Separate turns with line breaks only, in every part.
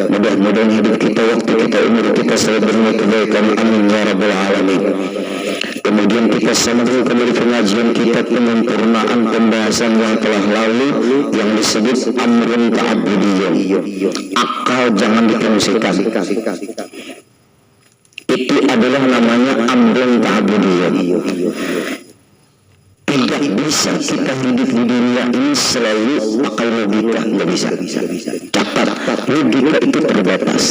Mudah-mudahan hidup kita, waktu kita, umur kita selalu berbuat kebaikan. Amin ya rabbal alamin. Kemudian kita sambung kembali pengajian kita, penyempurnaan pembahasan yang telah lalu yang disebut amrun ta'abudiyyun. Akal jangan difungsikan. Itu adalah namanya amrun ta'abudiyyun. Tidak bisa kita hidup di dunia ini selalu pakai logika, nggak bisa. Catat, logika itu terbatas.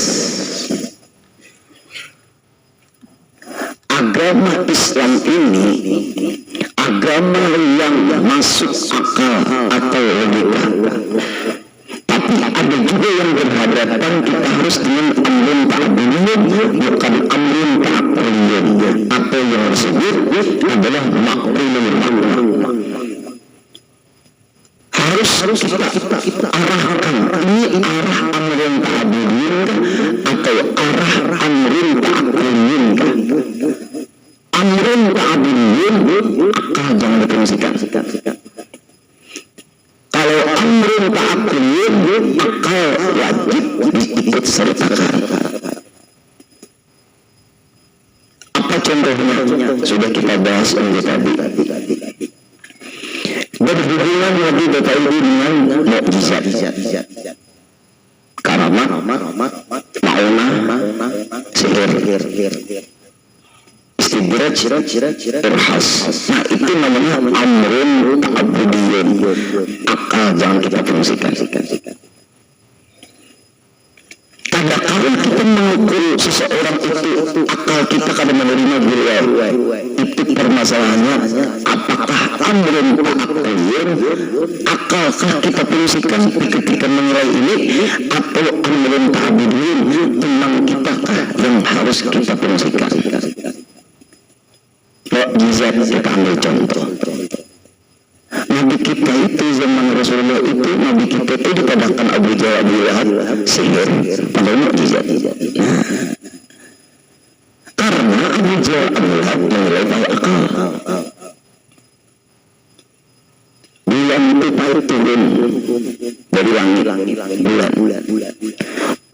Agama Islam ini agama yang masuk akal atau logika. Tapi ada juga yang berhadapan, kita harus dengan amrun ta'abudiyyun, bukan amrun ta'aquliyyun. Apa yang disebut adalah maqulul makna. Harus kita arahkan, ini arah amrun ta'abudiyyun atau arah amrun ta'aquliyyun. Amrun ta'abudiyyun akal jangan difungsikan. Kalau amrun ta'aquliyyun akal wajib diikut sertakan. Apa contohnya? Sudah kita bahas minggu tadi. Berhubungan Nabi Bapak Ibu dengan mukjizat, karamat, ma'unah, sihir, istidraj, irhas. Nah itu namanya amrun ta'abudiyyun. Akal jangan kita fungsikan. Kadang-kadang kita mengukur seseorang itu, akal kita kadang menerima beliau. Itu permasalahannya, apakah amrun ta'aquliyyun, akalkah kita fungsikan ketika menilai ini, atau amrun ta'abudiyyun, tentang kita yang harus kita fungsikan. Mukjizat kita ambil contoh. Nabi kita itu zaman Rasulullah itu, Nabi kita itu dikatakan Abu Jahal, Abu Lahab sihir, padahal mukjizat. Karena Abu Jahal, Abu Lahab menilai pakai akal. Bulan itu paling turun dari langit, bulan.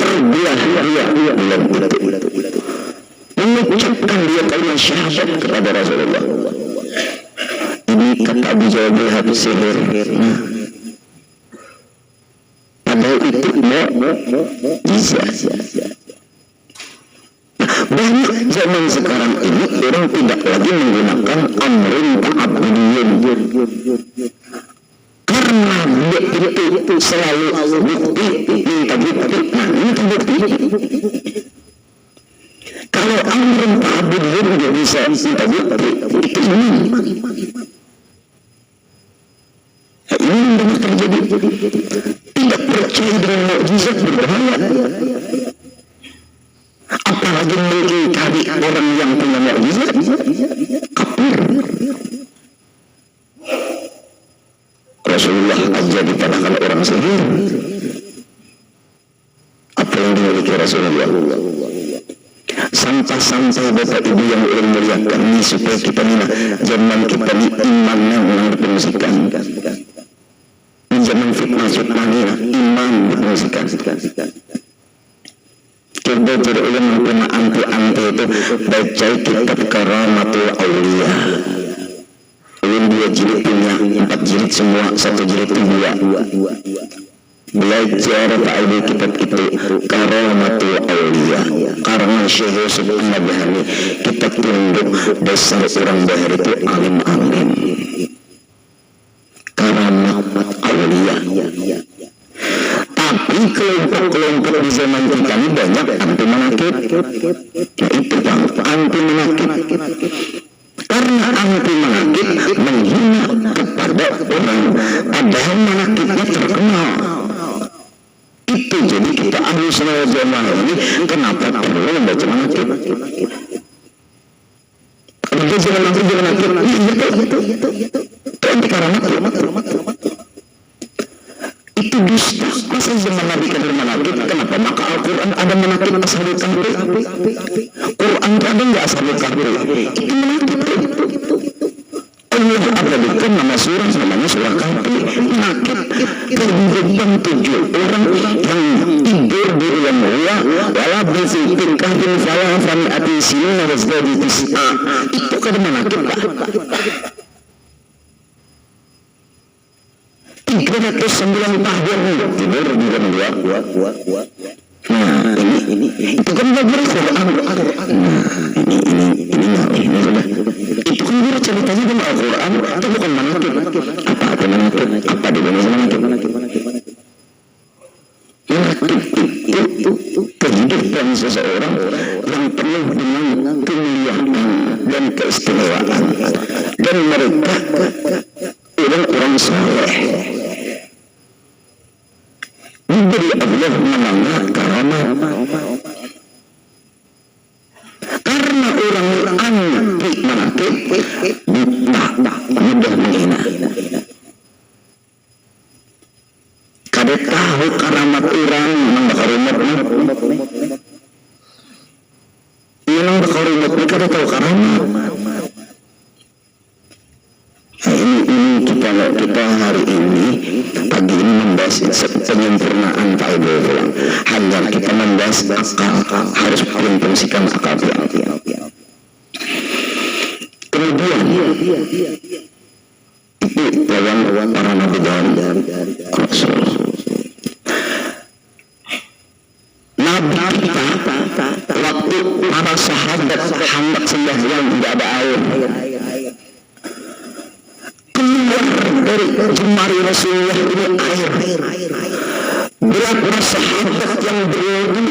Per bulan. Mengucapkan dia kalimat syahadat kepada Rasulullah. Ini kata Abu Jahal Abu sihir. Padahal itu mukjizat. Banyak zaman sekarang ini orang tidak lagi menggunakan amrun ta'abudiyyun. Karena dia itu selalu bukti, minta bukti. Nah, minta bukti. Kalau amrun ta'abudiyyun dia bisa minta bukti, itu iman. Ini yang banyak terjadi. Tidak percaya dengan mukjizat berbahaya. Apalagi mengingkari orang yang punya mukjizat, kafir. Rasulullah aja dikalahkan orang sihir. Apa yang dimiliki Rasulullah? Sampai Bapak Ibu yang orang muliakan ini, supaya kita zaman kita ini iman yang difungsikan. Zaman fitnah ini iman difungsikan. Coba jadi orang yang punya anti itu baca kitab Karamatul Auliya. Ulun 2 jilid punya, 4 jilid semua, 1 jilid 2. Belajar Pak Ibu kitab itu Karamatul Auliya karena Syekh Yusuf An-Nabhani. Kita tunduk dasar orang Bahar itu alim-alim. Karamat Auliya. Tapi kelompok-kelompok di zaman kita ini banyak anti manakib. Nah itu Bang, anti manakib. Karena anti manakib menghina kepada orang, padahal manakibnya terkenal. Itu jadi kita ahli sunnah wal jamaah ini kenapa perlu membaca manakib? Kalau jangan manakib, itu anti karamat. Itu dusta. Masa zaman Nabi kader manakib? Kenapa? Maka Al-Quran ada manakib ashabul kahfi. Quran itu ada nggak ashabul kahfi? Itu manakib. Allah abadikan nama surah namanya surah kahfi. Manakib kehidupan 7 orang yang tidur di wala bisikir kahfin falafan ati sinina wasdadi tis'a. Itu kada manakib Pak. 390 tahun tidur di dalam dua. Nah ini itu kan belajar Quran. Nah ini sudah. Itu kan dia ceritanya dalam Al-Quran. Itu bukan manakib. Apa manakib? Apa di dalam manakib? Manakib itu kehidupan seseorang yang penuh dengan kemuliaan dan keistimewaan, dan mereka orang-orang saleh diberi Allah namanya karamah. Karena orang-orang anti manakib mudah menghina. Kada tahu karamat orang yang bakal rumah. Yang bakal rumah kada tahu karamat. Nah, ini kita hari ini pagi ini membahas penyempurnaan faedah pulang. Hanya kita membahas akal, harus memfungsikan akal. Kemudian itu lawan para nabi dan Rasul. Nabi kita waktu para sahabat hendak sembahyang tidak ada air. Keluar dari jemari Rasulullah ini air. Berapa sahabat yang berwudu?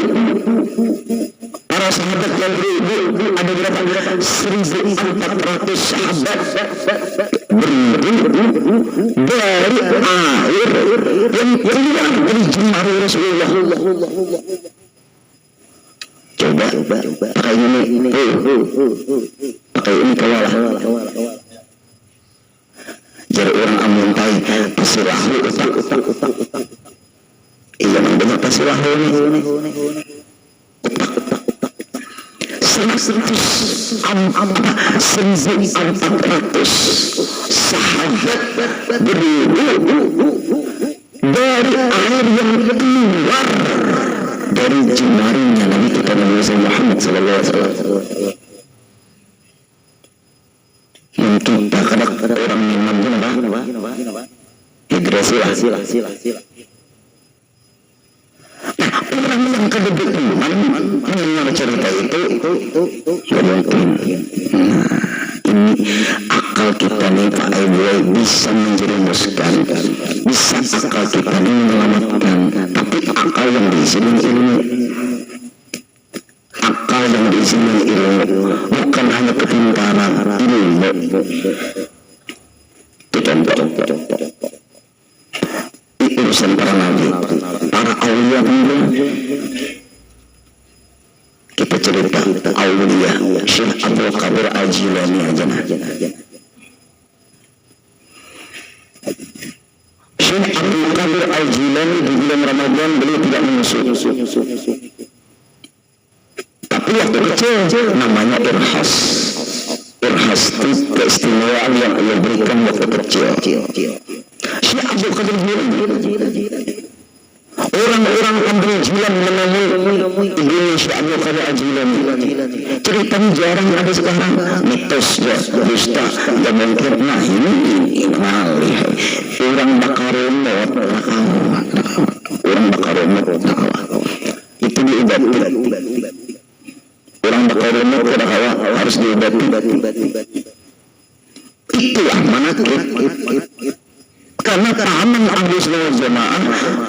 Para sahabat yang berwudu ada berapa? 1.400 sahabat berwudu dari air yang keluar dari jemari Rasulullah. Coba pakai ini kawalah. Jadi orang amuntai pasirahlu utak. Iya memang pasirahlu ini utak. 1.400 sahabat berwudu dari air yang keluar dari jemarinya Nabi kita Muhammad sallallahu alaihi wasallam. Mungkin tak ada orang minum hidrasi lah. Nah, orang yang kedua iman mendengar cerita itu mungkin. Ini akal kita nih Pak Ibu bisa menjerumuskan, bisa akal kita nih menyelamatkan, tapi akal yang diisi dengan ilmu. Akal yang diisi dengan ilmu, bukan hanya kepintaran, ilmu. Itu contoh. Ini urusan para nabi, para awliya dulu. Kita cerita awliya Syekh Abdul Qadir Al-Jilani aja. Syekh Abdul Qadir Al-Jilani di bulan Ramadan beliau tidak menyusuk. Tapi waktu kecil namanya irhas itu keistimewaan yang Allah berikan waktu kecil. Syekh Abdul Qadir Al-Jilani, orang-orang Kampung Jilan menemui ibunya Syekh Abdul Qadir Al-Jilani. Ceritanya jarang ada sekarang, mitos ya, dusta dan mungkin. Nah ini orang bakaromot, orang bakaromot itu diibadati. Orang bakaromot harus diibadati. Itulah manakib. Karena pahaman ahli sunnah wal jamaah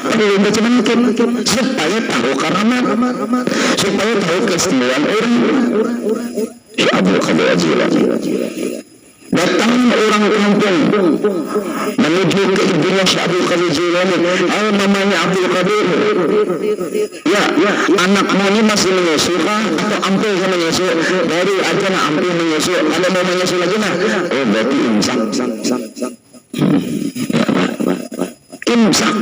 perlu baca manakib supaya tahu karamat, supaya tahu keistimewaan orang. Syekh Abdul Qadir Al-Jilani datang orang kampung menuju ke ibunya Syekh Abdul Qadir Al-Jilani. Namanya Abdul Qadir. Ya, anakmu ini masih menyusu kah? Atau ampil sama menyusu? Baru aja nak ampil menyusu. Kalau mau menyusu lagi nah, berarti imsak. Imsak.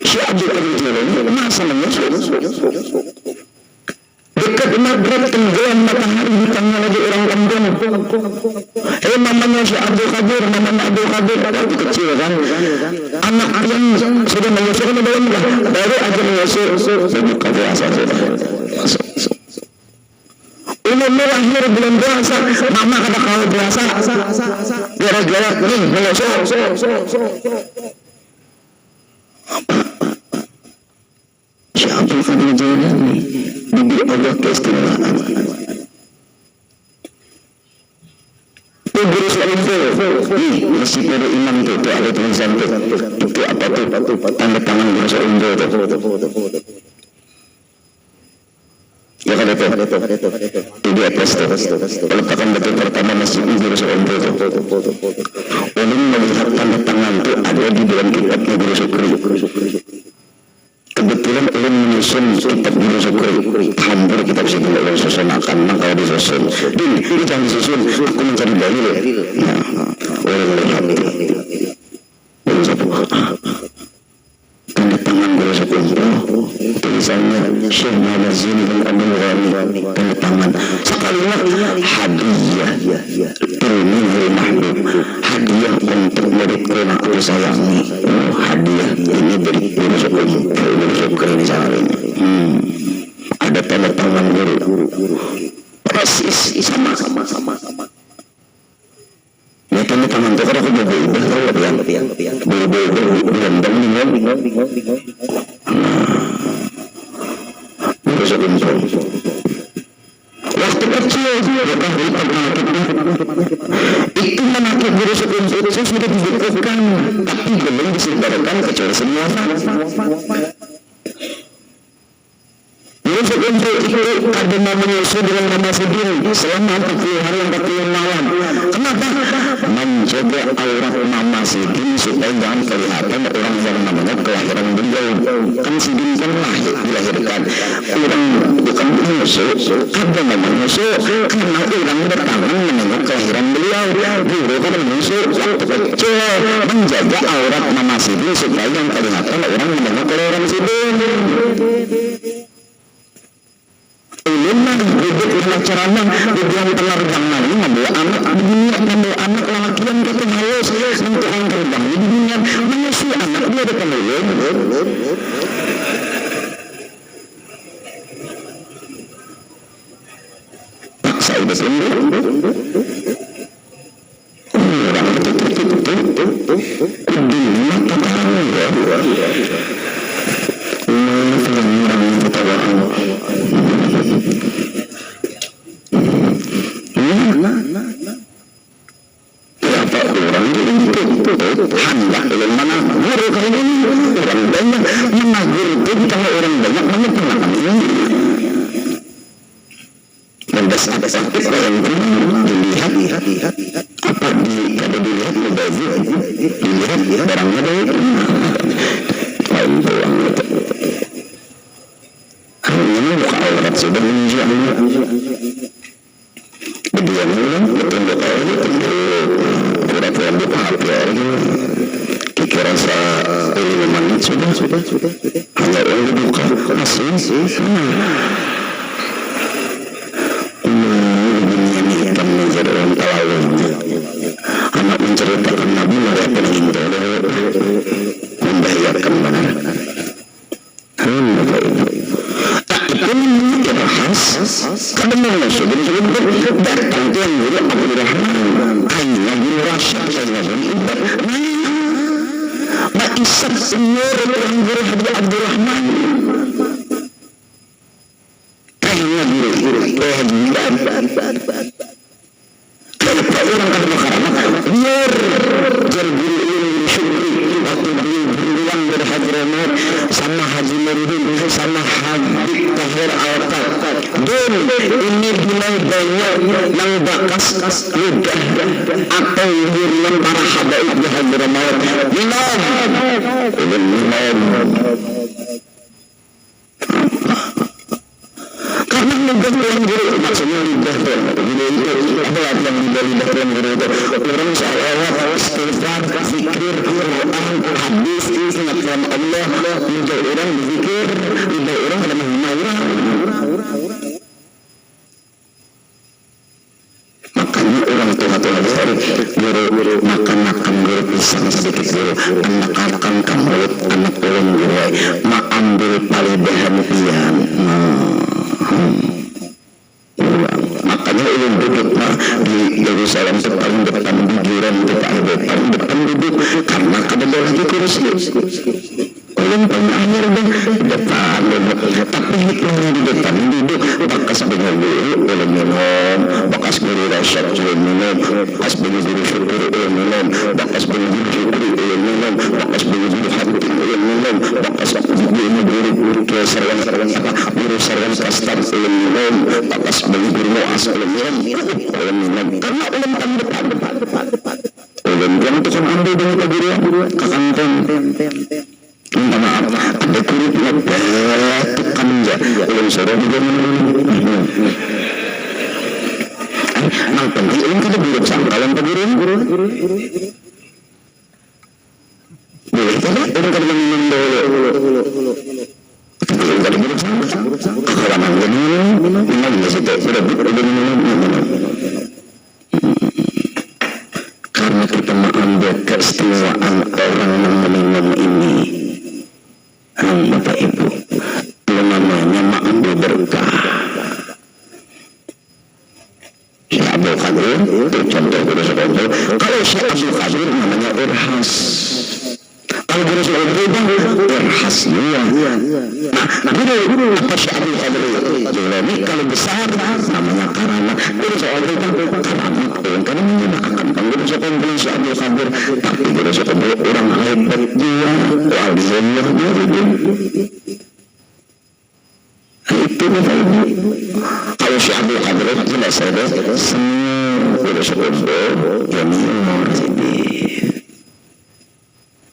Syekh Abdul Qadir Al-Jilani masa menyusu. Dekat maghrib tenggelam matahari, ditanya lagi orang kampung. Mamanya Syekh Abdul Qadir, mamanya Abdul Qadir, waktu kecil kan. Anak yang sudah menyusu kan dalam baru aja menyusu. buka puasa umum lahir bulan puasa mama kada kau puasa gara-gara nih melosok siapa kan menjalani diberi Allah keistimewaan guru seumur nih masih guru imam tuh ada tulisan tuh itu apa tuh tanda tangan guru seumur tuh ya kan itu di atas tuh letakkan betul pertama masih guru seumur tuh ulun melihat tanda tangan tuh ada di dalam kitabnya guru syukri kebetulan ulun menyusun kitab guru syukri hampir kitab sih ulun susun akan kalau disusun ini jangan disusun aku mencari dalil nah ulun melihat ulun sebuah tanda tangan guru syukri tulisannya Syekh Muhammad Zini dan Abdul Ghani tanda tangan sekalinya hadiah ilmu mahbub hadiah untuk murid yang aku sayangi hadiah ini dari guru syukur ini saling ada tanda tangan guru persis sama ya tanda tangan itu kalau aku bingung guru syukur waktu kecil itu menakut guru syukur itu sudah dibutuhkan tapi belum disebarkan kecuali semua guru syukur itu ada menyusul dengan nama sendiri selama 40 hari 40 malam kenapa? Menjaga aurat mama Sidin supaya jangan kelihatan orang yang namanya kelahiran beliau kan Sidin kan dilahirkan orang bukan menyusul ada memang menyusul karena orang bertangan menengok kelahiran beliau guru kan menyusul waktu kecil menjaga aurat mama Sidin supaya jangan kelihatan orang menengok kelahiran Sidin ulunlah duduk di macerana di biang penerbang lalu membawa anak dunia membawa anak lelaki yang kata halus untuk orang terbang di dunia menyusui anak dia ada penulung paksa udah sembuh orang betul dunia katakan orang ketawa siapa orang itu hendak dengan mana guru kali ini orang banyak menagur itu kalau orang banyak menyempurnakan ini dan ada sakit orang dilihat apa ada dilihat dilihat barangnya dari lain doang ini bukan aurat sudah menunjukkan bediannya betul beberapa yang buka kira sa 5 menit sudah hanya yang dibuka asli ini akan menjadi orang talawun anak menceritakan Nabi melihatkan itu membahayakan benar kada menyusul datang tuan guru Abdul Rahman hanya guru Rasyid saja Maisat senior tuan guru Abdul Rahman hanya guru kenapa orang kada mengharapkan biar jadi guru syukri waktu bilang berhadramut sama Haji Nurdin sama Habib Tahir Al-Qad dan ini mulai banyak yang bakas ludah atau hirian para habaib di Hadramut minum karena ludah tuan guru maksudnya ludah tuan guru itu apa yang ludah tuan guru itu orang seolah-olah istighfar zikir Quran hadis ingat Allah ludah orang berzikir ludah orang ada menghina makanya orang tua guru makan guru pisang sedikit guru anak-anak kamulut anak orang guru ambil paling bedahan pian. Makanya ulun duduk di Yerusalem paling depan biduran paling depan duduk karena kada lagi kursi. Ulun paling akhir depan tapi hitungnya di depan duduk bakas bengulu ulun minum, bakas beli rasyat ulun minum, bakas beli guru syukur ulun minum, bakas beli guru syukur ulun minum, bakas beli guru hati ulun minum, bakas guru sarwan guru sarwan kastam ulun minum, bakas beli guru muas ulun minum karena ulun paling depan ulun yang tukang ambil dengan keguruan kakantong minta maaf ada kulit lebat tukang ya ulun suruh juga nang penting ulun kada buruk sangkalan keguruan boleh kada ulun kada minum dulu ulun kada buruk sangkalan kakawanan minum di situ sudah minum karena kita mengambil keistimewaan orang yang meminum ini. Bapak Ibu, itu namanya mengambil berkah. Syekh Abdul Qadir, itu contoh guru sekolah. Kalau Syekh Abdul Qadir namanya Irhas. Kalau guru sekolah Irhas, iya. Nah, guru apa Syekh Abdul Qadir Jilani kalau besar namanya Karamat. Guru sekolah Karamat. Karena menyamakan guru sekolah Syekh Abdul Qadir, tapi guru sekolah orang hebat dia, walinya dia. Itu Bapak Ibu. Kalau Syekh Abdul Qadir jelas ada semua guru sekolah junior ini.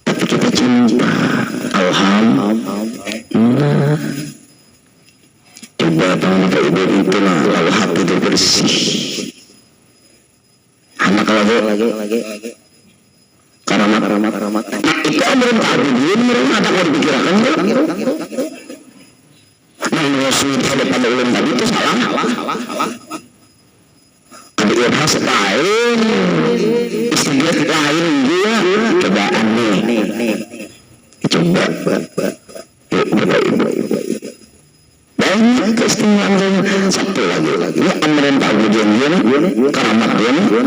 Tapi kita cinta, alhamdulillah. Coba Bapak Ibu itulah kalau hati itu bersih. Anak lagi karamat. Nah, itu amrun ta'abudin mereka ada mau dipikirkan nah Rasul pada ulun tadi itu salah ada irhas lain istilah lain juga coba aneh coba Bapak Ibu banyak keistimewaan satu lagi ini amrun ta'abudin karamat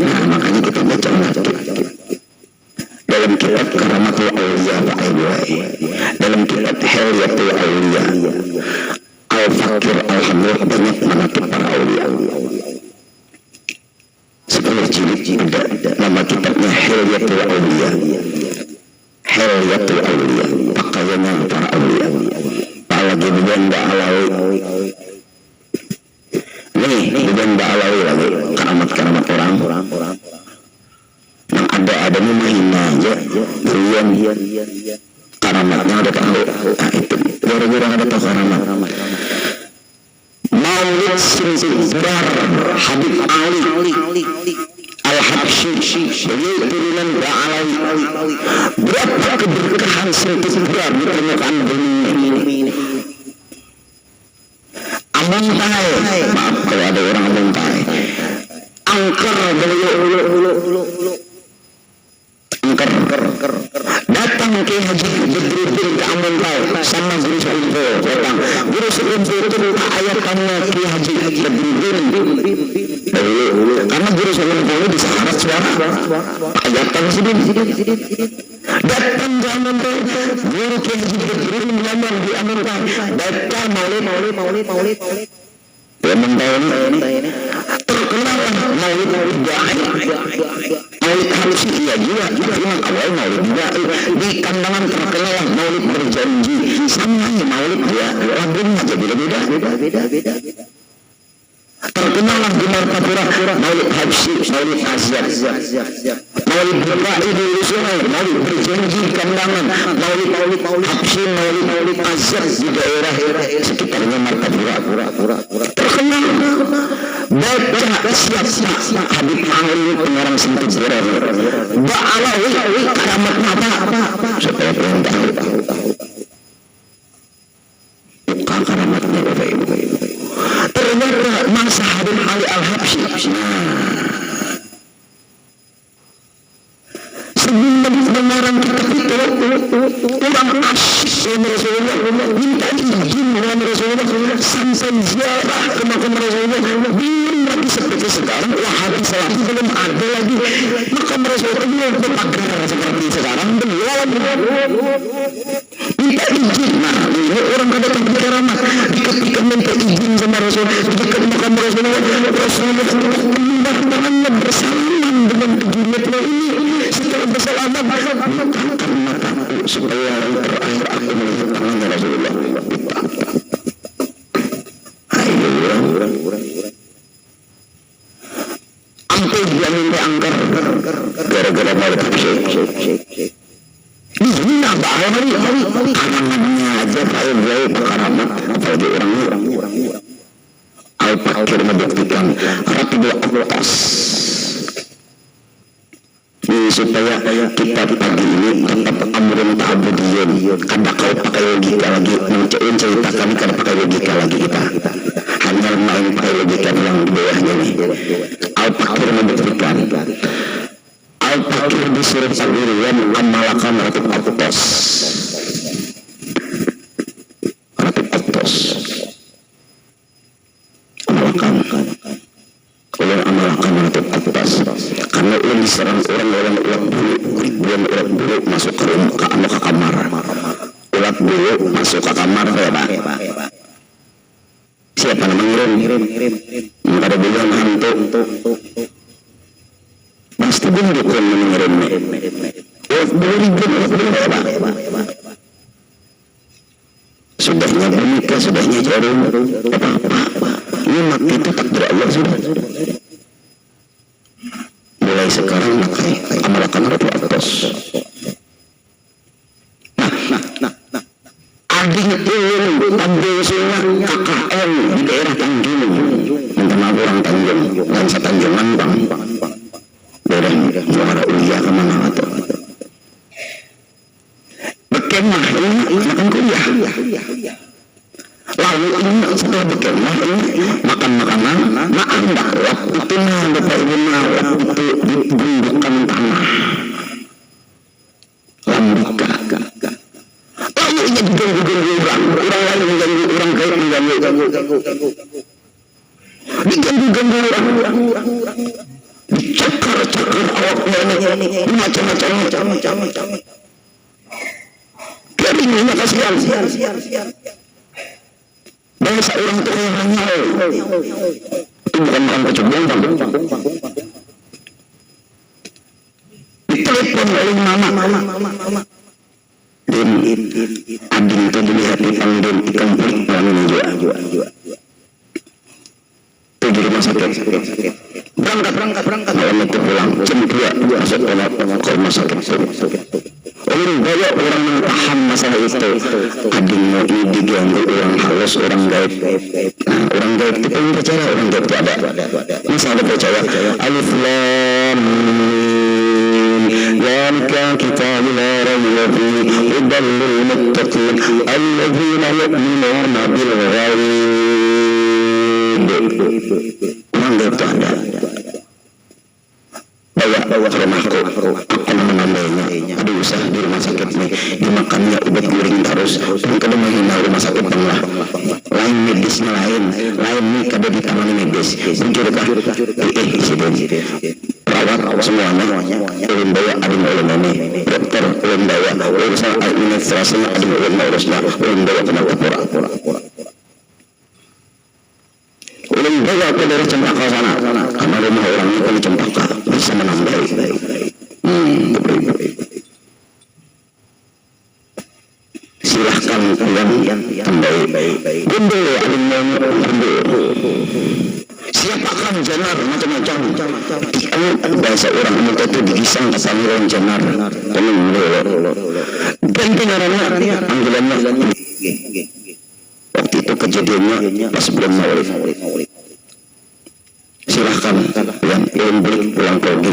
nah makanya kita baca dalam kitab Karamatul Auliya dalam kitab Hilyatul Auliya Al-Fakir Al-Hamdur banyak menatip para aulia 10 jilid ada nama kitabnya Hilyatul Auliya pakaiannya para aulia apalagi bukan Mbak Alawi nih bukan Mbak Alawi lagi karamat orang yang ada mahina aja berian karamatnya ada tahu itu gara-gara ada tahu karamat Maulid Sinzidar Habib Ali Al-Habsyi beliau turunan Ba'alawi berapa keberkahan Sinzidar di permukaan bumi ini Abang Tay maaf kalau ada orang Abang Tay angker beliau datang ke Haji Bedruddin ke Amun Tay sama Guru Sulumpo datang Guru Sulumpo itu ayatkannya ke Haji Bedruddin karena Guru Sulumpo ini bisa harap suara ayatkan sedih datang ke Amun Tay Guru ke Haji Bedruddin ngomong di Amun Tay datang maulid Amun Tay ini terkenal maulid Maulid harus iya juga memang awal maulid juga di kandangan terkenal maulid berjanji sama maulid dia lagunya aja beda-beda terkenal di Martapura maulid Habsyi maulid Azhar maulid Bukai di Lusunai maulid berjanji kandangan maulid Habsyi maulid Azhar di daerah sekitarnya Martapura terkenal baca siap Habib Ali pengarang Sinzidar Ba'alawi karamat apa supaya kalian tahu buka karamatnya Bapak Ibu ternyata masa Habib Ali Al-Habsyi sebelum mengarang kitab itu orang asyik Rasulullah minta izin selesai ziarah ke makam Rasulullah, belum lagi seperti sekarang. Wahabi Salafi belum ada lagi makam Rasulullah, belum berpagar seperti sekarang, belum. Minta izin. Nah, ini orang kadang berceramah ketika minta izin sama Rasul dekat makam Rasulullah, Rasulullah tangannya bersalaman dengan tujuannya ini. Setelah bersalaman, bukakan mataku supaya yang terakhir aku melihat tangannya Rasulullah. Ayo orang ambil dia minta angker gara-gara mau syekh. Ini nambah hari karangannya aja kalau jauh keramat apalagi orang Al-Fakir membuktikan Rabbul Atas ini supaya kita pagi ini tetap amrun ta'budiyun. Kada kau pakai logika lagi menceritakan, kada pakai logika lagi kita hanya main pakai logika yang di bawahnya nih. Al-Fakir membuktikan Al-Fakir disuruh sendirian amalakan Rabbul Atas amalkan Rabbul Atas karena ulun diserang orang ribuan ulat bulu masuk ke kamar. Ulat bulu masuk ke kamar ya Pak. Siapa namanya ngirim? Ada bilang hantu. Pasti bundukun mengirim. Ulat bulu ribuan ulat bulu ya Pak. Sudahnya bernikah, sudahnya jarum. Apa? Ini mati itu takdir Allah sudah. Mulai sekarang amalkan Rabbul Atas. Nah. Ading ulun Tanjung Sungai KKN di daerah Tanjung. Minta maaf orang Tanjung, dan setanjungan bang. Daerah Muara Ulia kemana atau? Berkemah ini makan kuliah. Lalu ini setelah berkemah ini makan makanan. Nah anda waktu itu Bapak Ibu waktu itu dibundukan tanah lambika. Lalu ini diganggu orang lain mengganggu orang kaya mengganggu diganggu orang dicakar awaknya macam-macam keringnya kasihan. Bangsa orang itu yang hanyal itu bukan makan kecubung ditelepon oleh mama dan ading itu dilihat dipanggil ikan pelik lalu juga itu di rumah sakit berangkat malam itu pulang jam 2 masuk ke rumah sakit. Orang banyak orang yang paham masalah itu. Adingnya ini diganggu orang halus, orang gaib. Nah, orang gaib itu yang percaya, orang gaib itu ada. Misalnya percaya Alif Lam Mim Zalika kitabul la raiba fihi hudan lil muttaqin alladzina yu'minuna bil ghaib. Orang gaib itu ada. Bawa ke rumahku, aku menamainya. Ada usaha di rumah sakit nih, dimakannya obat guring terus. Dan kada menghina rumah sakit tengah. Lain medisnya lain nih kada ditangani medis. Mencurikah? Insiden. Perawat semuanya. Ulun bawa ading ulun ini. Dokter ulun bawa. Urusan administrasinya ading ulun urusnya. Ulun bawa kena pura-pura. Ulun bawa ke daerah Cempaka sana. Karena rumah orang itu di Cempaka bisa menambahi. Silahkan kalian tambahi. Gundul adingnya siapakan jenar macam-macam. Bahasa orang minta itu digisang kesangguran jenar. Ganti ngarannya panggilannya. Waktu itu kejadiannya pas sebelum maulid. Silahkan yang beli pulang pergi.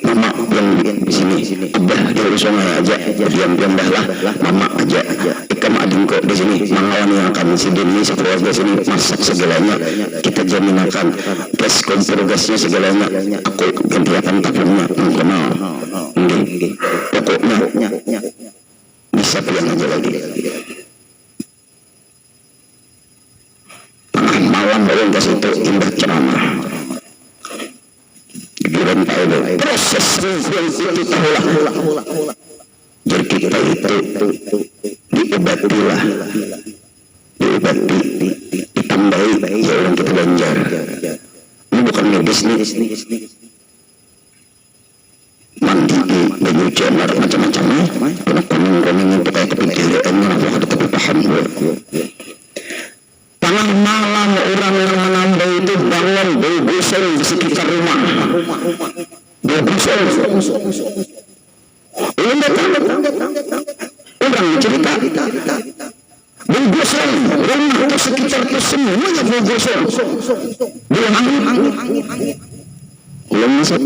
Mama yang di sini, abah di Sungai aja, diam-diam dah lah. Mama aja, ikam ading kok di sini. Mangawan yang akan insiden ini sekeluarga sini masak segalanya. Kita jamin akan gas kompor gasnya segalanya. Aku ganti akan takutnya, engkau mau. Pokoknya bisa pulang aja lagi. malam ulun ke situ indah ceramah. Dibilang Pak Edo, proses yang itu tahulah. Jadi kita itu diobatilah, diobati, ditambahi, ya orang kita banjar. Ini bukan medis nih. Mandi menyucian macam-macam kuning itu kayak kepikiran apa kita paham tengah malam orang yang menambah itu bangun bau gosong di sekitar rumah bau gosong orang cerita bau gosong rumah itu sekitar itu semuanya bau gosong bau angin belum masuk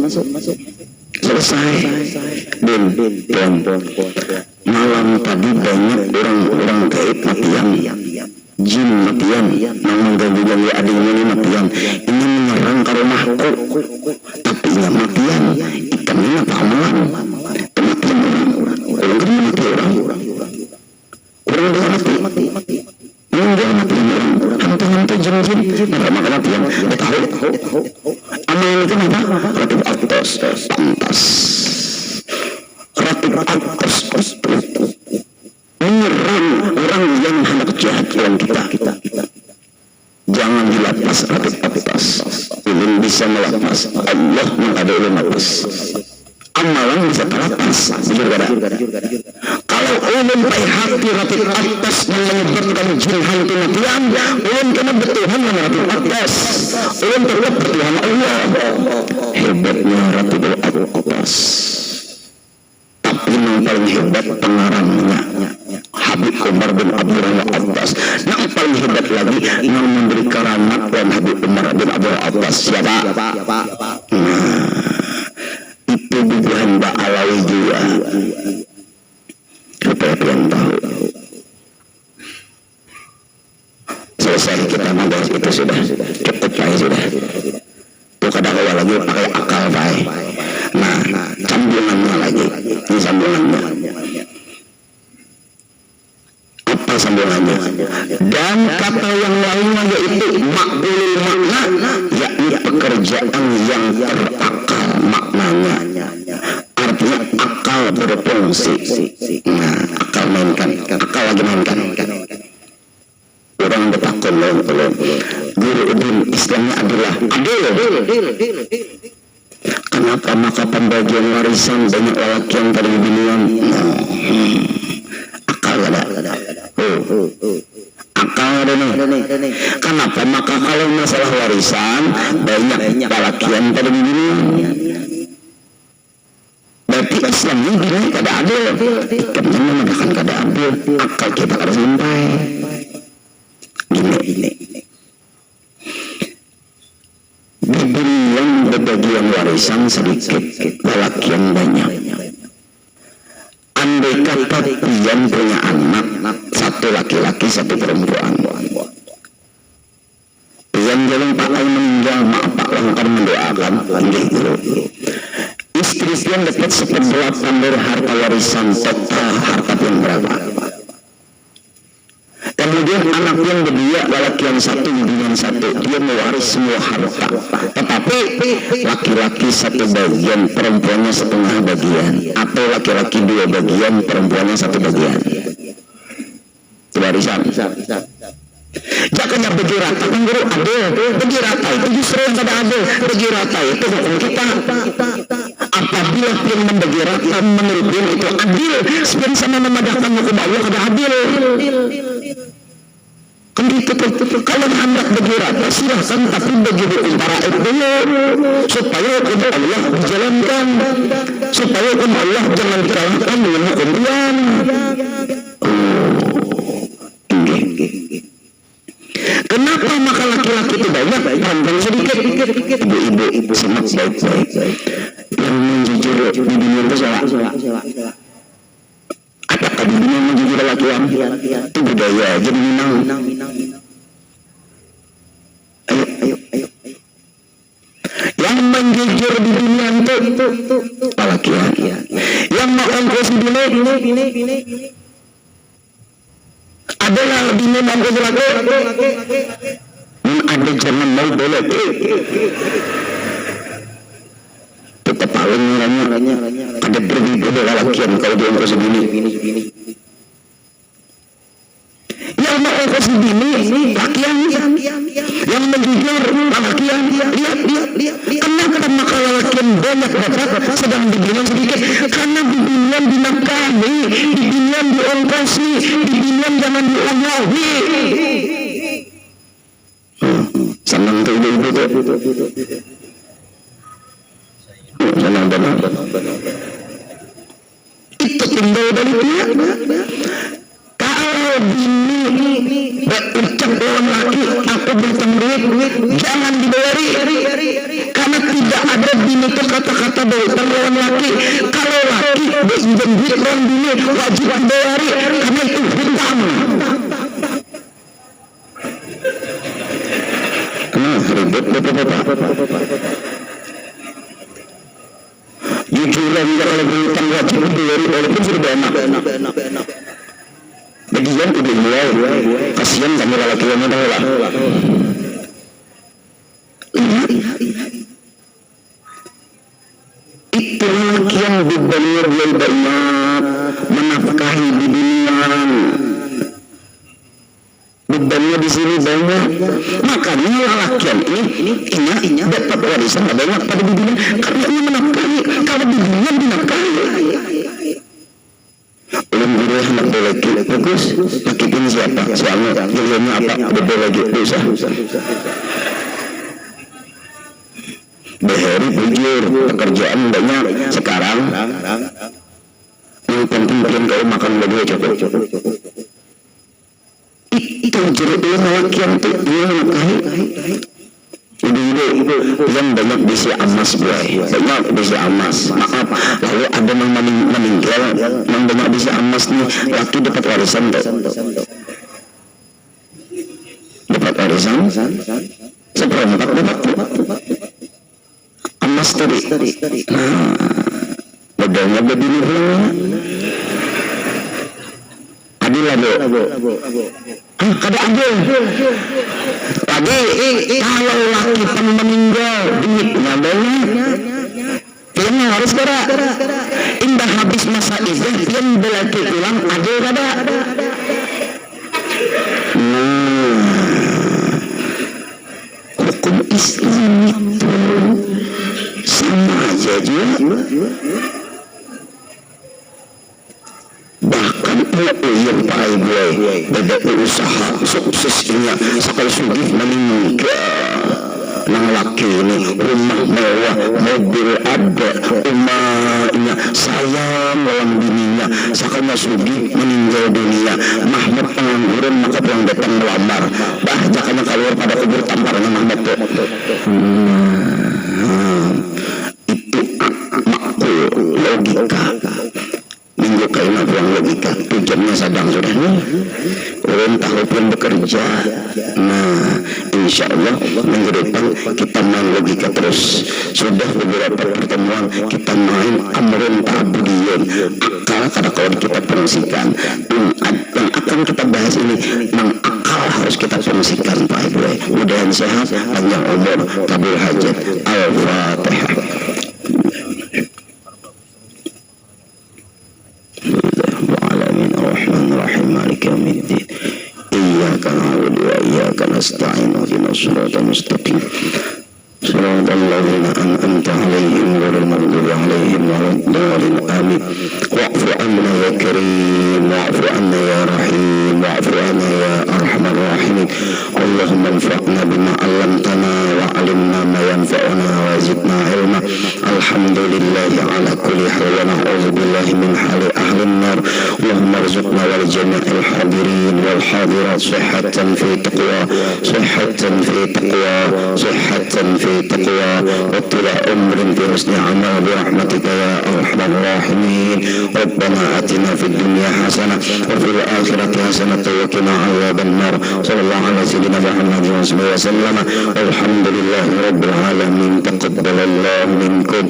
selesai. Bom. Malam tadi banyak orang gaib matian, jin matian, namun ganggu adanya ini matian. Ini menyerang ke rumahku, tapi ini matian. Ikan ini apa amalan? Kematian orang kan mati orang dia mati. Dia mati hantu jin. Nama kematian. Tahu. Amalan itu apa? Ratu Atos pantas. Ratu Atos menyerang orang yang hendak kejahatan kita. Jangan dilepas Ratu Atos. Ulun bisa melepas. Allah mengada ulun lepas. Amalan bisa terlepas. Kalau ulun baik hati Ratu Atos yang menyebabkan jin hantu matian, ulun kena bertuhan dengan Ratu Atos. Ulun tetap bertuhan Allah. Hebatnya Ratu Atos. Tapi yang paling hebat pengarangnya Habib Umar bin Abdurrahman Abbas. Yang paling hebat lagi yang memberi karamat dan Habib Umar bin Abdurrahman Abbas. Siapa? Itu bubuhan Mbak Alawi juga. Supaya kalian tahu. Selesai kita membahas itu sudah cukup baik sudah. Itu kadang-kadang lagi pakai akal baik. Nah, sambungannya lagi. Ini sambungannya. Apa sambungannya? Dan kata yang lainnya yaitu makbulul makna, yakni pekerjaan yang terakal maknanya. Artinya akal berfungsi. Nah, akal mainkan. Akal lagi mainkan. Orang bertakun belum. Guru udin Islamnya adalah adil. Kenapa maka pembagian warisan banyak lelaki yang dari binian? Akal ada. Akal ada nih. Kenapa maka kalau masalah warisan banyak lelaki yang dari binian? Berarti Islam ini kada adil. Karena memadakan kada adil. Akal kita harus sampai. Gini. Diberi yang berbagian warisan sedikit, lelaki yang banyak. Andai kata pian punya anak, satu laki-laki, satu perempuan. Pian jalan pakai meninggal, maaf Pak Langkar mendoakan, gitu. Istri pian dapat 1/8 dari harta warisan total harta pian berapa? Kemudian anak yang kedua, laki yang satu, binian satu, dia mewaris semua harta. Tetapi laki-laki 1 bagian, perempuannya 1/2 bagian, atau laki-laki 2 bagian, perempuannya 1 bagian. Itu warisan. Jangan bagi rata, kan guru adil. Bagi rata itu justru yang tidak adil. Bagi rata itu hukum kita. Apabila yang membagi rata menurut dia itu adil, sebenarnya sama memadahkan hukum Allah ada adil. Kan itu kalau hendak bagi rata silahkan, tapi bagi hukum para dulu supaya hukum Allah dijalankan, supaya hukum Allah jangan dikalahkan dengan hukum Tuhan. Kenapa maka laki-laki itu banyak, perempuan sedikit? Ibu-ibu sangat baik-baik. Yang menjujur di dunia itu salah. Apakah di dunia menjujur laki-laki? Itu budaya, jadi Minang. Ayo. Yang menjujur di dunia itu laki-laki. Yang makan kursi bini. Adalah bini mampu laki. Ada Anda jangan mau belok. Tetap paling orangnya ada berbeda lalakian kalau dia ongkos segini. Yang mau ongkos segini lakian yang menjujur lalakian lihat kenapa maka lalakian banyak dapat sedang dibilang sedikit karena dibilang dinafkahi, dibilang diongkosi, dibilang jangan diunyahi. Senang tuh ibu-ibu tuh. Senang benar. Itu tinggal dari dia. Kalau bini berucap lawan laki, aku berikan duit, jangan diberi. Karena tidak ada bini itu kata-kata berikan lawan laki. Kalau laki berikan duit lawan bini, wajib diberi. Karena itu hutang. Ribut bapak-bapak. Jujuran kalau berhutang wajib diberi walaupun sudah enak. Bagian udah mulai, kasihan kamu laki-laki dah lah. Itu laki yang benar yang banyak menafkahi di dunia. Bebannya di sini banyak, makanya lalakian ini dapat warisan banyak pada di dunia karena ini menafkahi. Kalau di dunia dinafkahi, belum guru anak lagi bagus, makin siapa? Suami, dirinya apa? Beda lagi dosa. Behari bujur, pekerjaan banyak sekarang. Yang penting kau makan lagi cukup. Itu jeruk dulu lalakian itu dia nafkahi. Ibu-ibu yang banyak bisi emas banyak bisi emas. Maaf, lalu ada yang meninggal, yang banyak bisi emas nih, laki dapat warisan tak? Dapat warisan? Seperempat dapat emas tadi. Nah, modalnya begini pulangnya. Adil kada adil lagi kalau laki pun meninggal duitnya banyak filmnya harus gerak indah habis masa idah film belaki ulang adil kada. Hukum Islam itu sama aja juga. Bahkan yang pakai gue beda usaha suksesnya sekali sugih meninggal nang laki ini rumah mewah mobil ada rumahnya sayang lawan bininya sekali sugih meninggal dunia Mahmud pengangguran maka pulang datang melamar bah jakanya keluar pada kubur tamparnya Mahmud tuh itu makul logika minggu kayaknya pulang logika tujuannya sedang sudah nih orang tahu pun bekerja. Nah insya Allah minggu depan kita main logika terus. Sudah beberapa pertemuan kita main amrun ta'budiyun akal kada kawan kita fungsikan. Yang akan kita bahas ini memang akal harus kita fungsikan Pak Ibu. Mudahan sehat panjang umur kabul hajat. Al-Fatihah. مالك يوم الدين إياك نعبد وإياك نستعين اهدنا الصراط المستقيم صراط الذين أنعمت عليهم غير المغضوب عليهم ولا الضالين آمين واعف عنا يا كريم واعف عنا يا رحيم واعف عنا يا أرحم الراحمين اللهم انفعنا بما علمتنا وعلمنا ما ينفعنا وزدنا علما الحمد لله على كل حال ونعوذ بالله من حال أهل النار اللهم ارزقنا ولجميع الحاضرين والحاضرات صحة في تقوى صحة في تقوى صحة في تقوى وطول عمر في حسن عمل برحمتك يا أرحم الراحمين ربنا آتنا في الدنيا حسنة وفي الآخرة حسنة وقنا عذاب النار صلى الله على سيدنا محمد وسلم والحمد لله رب العالمين تقبل الله منكم.